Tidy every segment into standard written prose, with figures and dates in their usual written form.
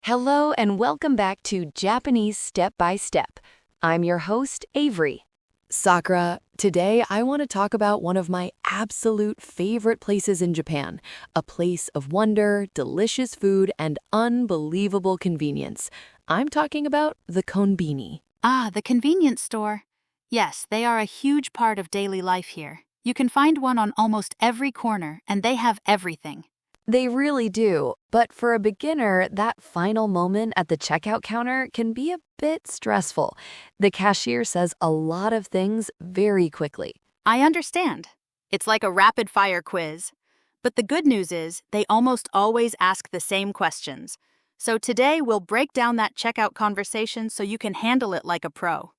Hello and welcome back to Japanese Step by Step. I'm your host, Avery. Sakura, today I want to talk about one of my absolute favorite places in Japan, a place of wonder, delicious food, and unbelievable convenience. I'm talking about the Konbini. Ah, the convenience store. Yes, they are a huge part of daily life here. You can find one on almost every corner, and they have everything. They really do, but for a beginner, that final moment at the checkout counter can be a bit stressful. The cashier says a lot of things very quickly. I understand. It's like a rapid-fire quiz. But the good news is, they almost always ask the same questions. So today, we'll break down that checkout conversation so you can handle it like a pro.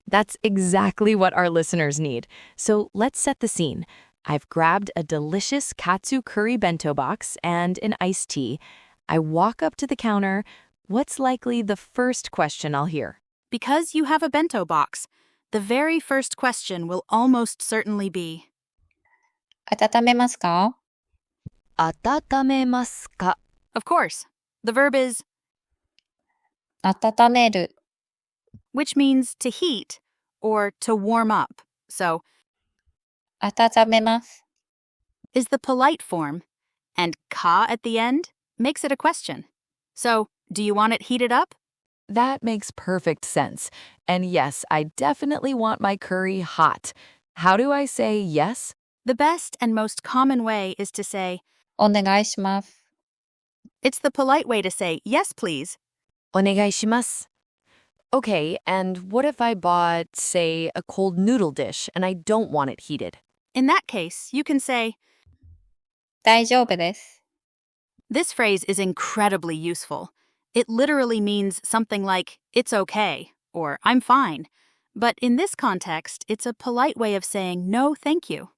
That's exactly what our listeners need. So let's set the scene. I've grabbed a delicious katsu curry bento box and an iced tea. I walk up to the counter. What's likely the first question I'll hear? Because you have a bento box, the very first question will almost certainly be, 温めますか? Atatamemasu ka? of course, the verb is, 温める which means to heat or to warm up. So, 温めます is the polite form, and ka at the end makes it a question. So, do you want it heated up? That makes perfect sense. And yes, I definitely want my curry hot. How do I say yes? The best and most common way is to say, お願いします it's the polite way to say, yes, please. お願いします. Okay, and what if I bought, say, a cold noodle dish and I don't want it heated? In that case, you can say, 大丈夫です this phrase is incredibly useful. It literally means something like, it's okay, or I'm fine. But in this context, it's a polite way of saying, no, thank you.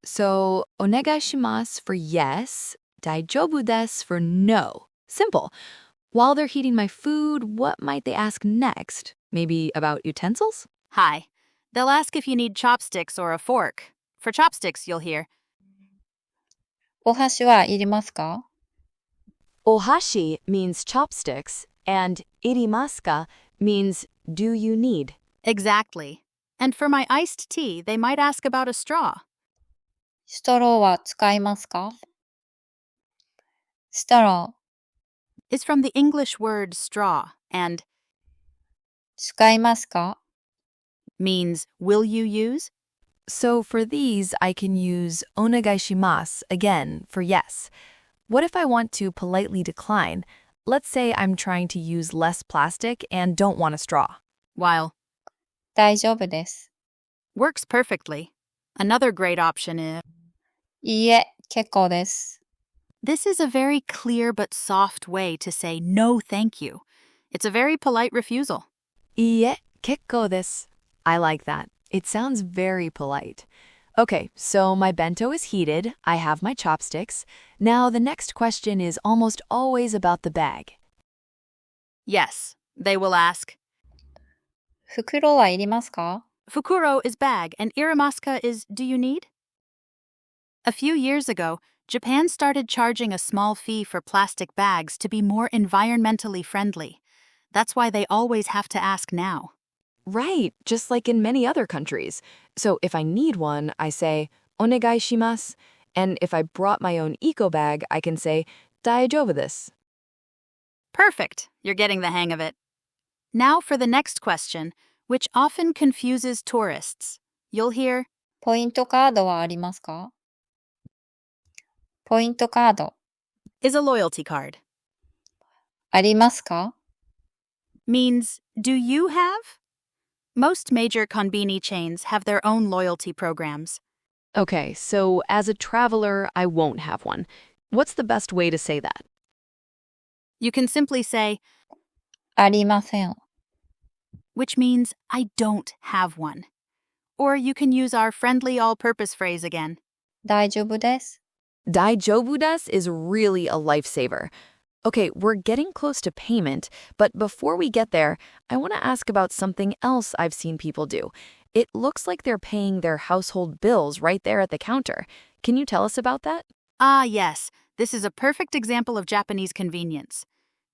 So, お願いします for yes, 大丈夫です for no. Simple. While they're heating my food, what might they ask next? Maybe about utensils? Hi. They'll ask if you need chopsticks or a fork. For chopsticks, you'll hear, お箸はいりますか? Ohashi means chopsticks, and irimasu means do you need? exactly. And for my iced tea, they might ask about a straw. ストローは使いますか? ストロー is from the English word straw and 使いますか? means will you use? So for these, I can use onegaishimasu again for yes. What if I want to politely decline? Let's say I'm trying to use less plastic and don't want a straw. While 大丈夫です works perfectly. Another great option is いいえ、結構です this is a very clear but soft way to say no thank you. It's a very polite refusal. いいえ、結構です. I like that. It sounds very polite. Okay, so my bento is heated. I have my chopsticks. Now the next question is almost always about the bag. Yes, they will ask. 袋はいりますか? Fukuro is bag and irimasu is do you need? A few years ago, Japan started charging a small fee for plastic bags to be more environmentally friendly. That's why they always have to ask now. Right, just like in many other countries. So if I need one, I say, onegai shimasu. And if I brought my own eco bag, I can say, daijoubu desu. Perfect. You're getting the hang of it. Now for the next question, which often confuses tourists. You'll hear, ポイントカードはありますか? ポイントカード is a loyalty card. ありますか? Means, do you have? Most major konbini chains have their own loyalty programs. Okay, so as a traveler, I won't have one. What's the best way to say that? You can simply say, ありません which means I don't have one. Or you can use our friendly all-purpose phrase again. 大丈夫です Daijoubu desu is really a lifesaver. Okay, we're getting close to payment, but before we get there, I want to ask about something else I've seen people do. It looks like they're paying their household bills right there at the counter. Can you tell us about that? Ah, yes. This is a perfect example of Japanese convenience.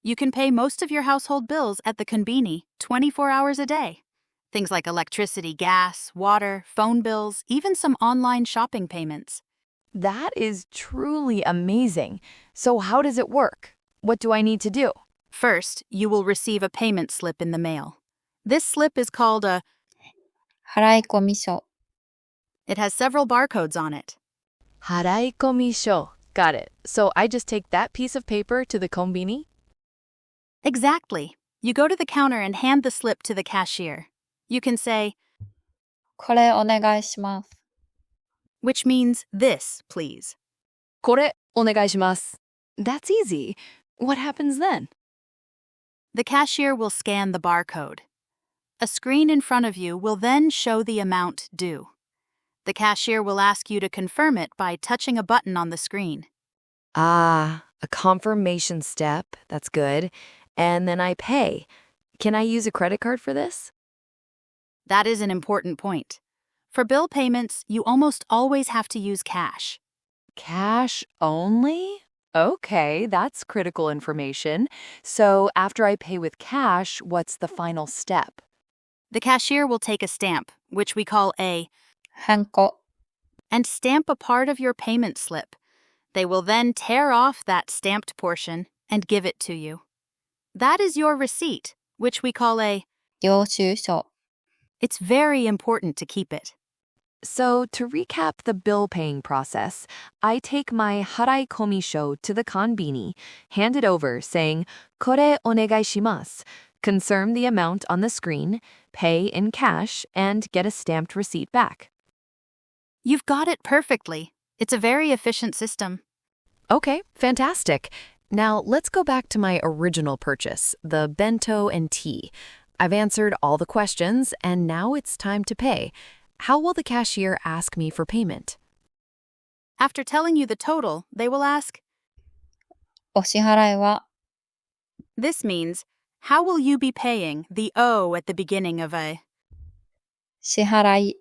You can pay most of your household bills at the Konbini 24 hours a day. Things like electricity, gas, water, phone bills, even some online shopping payments. That is truly amazing. So how does it work? What do I need to do? First, you will receive a payment slip in the mail. This slip is called a... 払い込み書。It has several barcodes on it. 払い込み書. Got it. So I just take that piece of paper to the konbini? Exactly. You go to the counter and hand the slip to the cashier. You can say, これお願いします。which means this, please. これお願いします. That's easy. What happens then? The cashier will scan the barcode. A screen in front of you will then show the amount due. The cashier will ask you to confirm it by touching a button on the screen. Ah, a confirmation step. That's good. And then I pay. Can I use a credit card for this? That is an important point. For bill payments, you almost always have to use cash. Cash only? Okay, that's critical information. So after I pay with cash, what's the final step? The cashier will take a stamp, which we call a, ハンコ。and stamp a part of your payment slip. They will then tear off that stamped portion and give it to you. That is your receipt, which we call a... 領収書。It's very important to keep it. So to recap the bill paying process, I take my harai komisho to the konbini, hand it over saying, これお願いします, confirm the amount on the screen, pay in cash, and get a stamped receipt back. You've got it perfectly. It's a very efficient system. Okay, fantastic. Now let's go back to my original purchase, the bento and tea. I've answered all the questions, and now it's time to pay. How will the cashier ask me for payment? After telling you the total, they will ask, お支払いは this means, how will you be paying the O at the beginning of a... 支払い。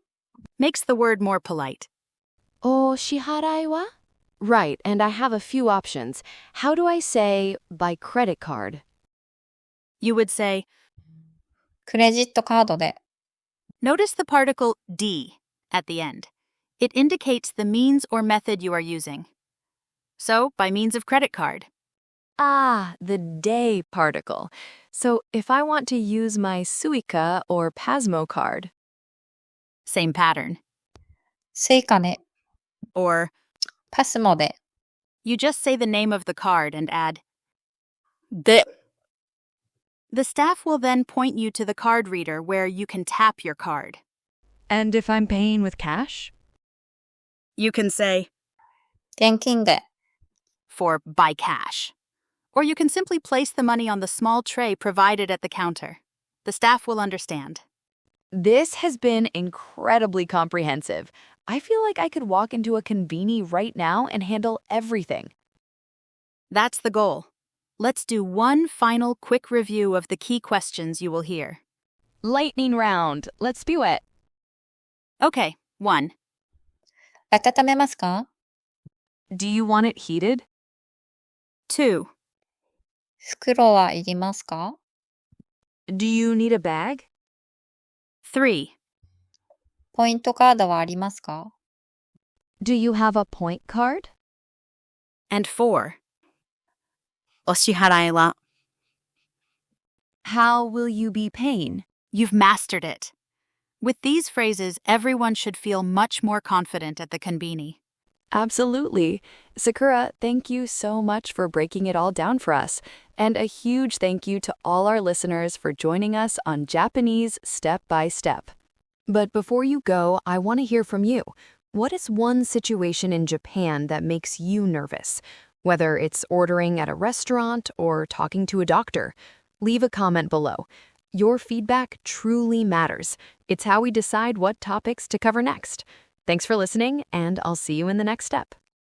makes the word more polite. O-shiharai wa? Right, and I have a few options. How do I say by credit card? You would say, クレジットカードで。 notice the particle D at the end. It indicates the means or method you are using. So, by means of credit card. Ah, the day particle. So if I want to use my Suica or Pasmo card, Same pattern. スイカね。 Or, パスモで。 you just say the name of the card and add, で. The staff will then point you to the card reader where you can tap your card. and if I'm paying with cash? You can say, 現金で。 for by cash. Or you can simply place the money on the small tray provided at the counter. The staff will understand. This has been incredibly comprehensive. I feel like I could walk into a konbini right now and handle everything. That's the goal. Let's do one final quick review of the key questions you will hear. Lightning round. Let's do it. Okay, 1. 温めますか Do you want it heated? 2. 袋はいりますか Do you need a bag? 3. ポイントカードはありますか Do you have a point card? And 4. お支払いは How will you be paying? You've mastered it. With these phrases, everyone should feel much more confident at the konbini. Absolutely. Sakura, thank you so much for breaking it all down for us. And a huge thank you to all our listeners for joining us on Japanese Step by Step. But before you go, I want to hear from you. What is one situation in Japan that makes you nervous? Whether it's ordering at a restaurant or talking to a doctor, leave a comment below. Your feedback truly matters. It's how we decide what topics to cover next. Thanks for listening, and I'll see you in the next step.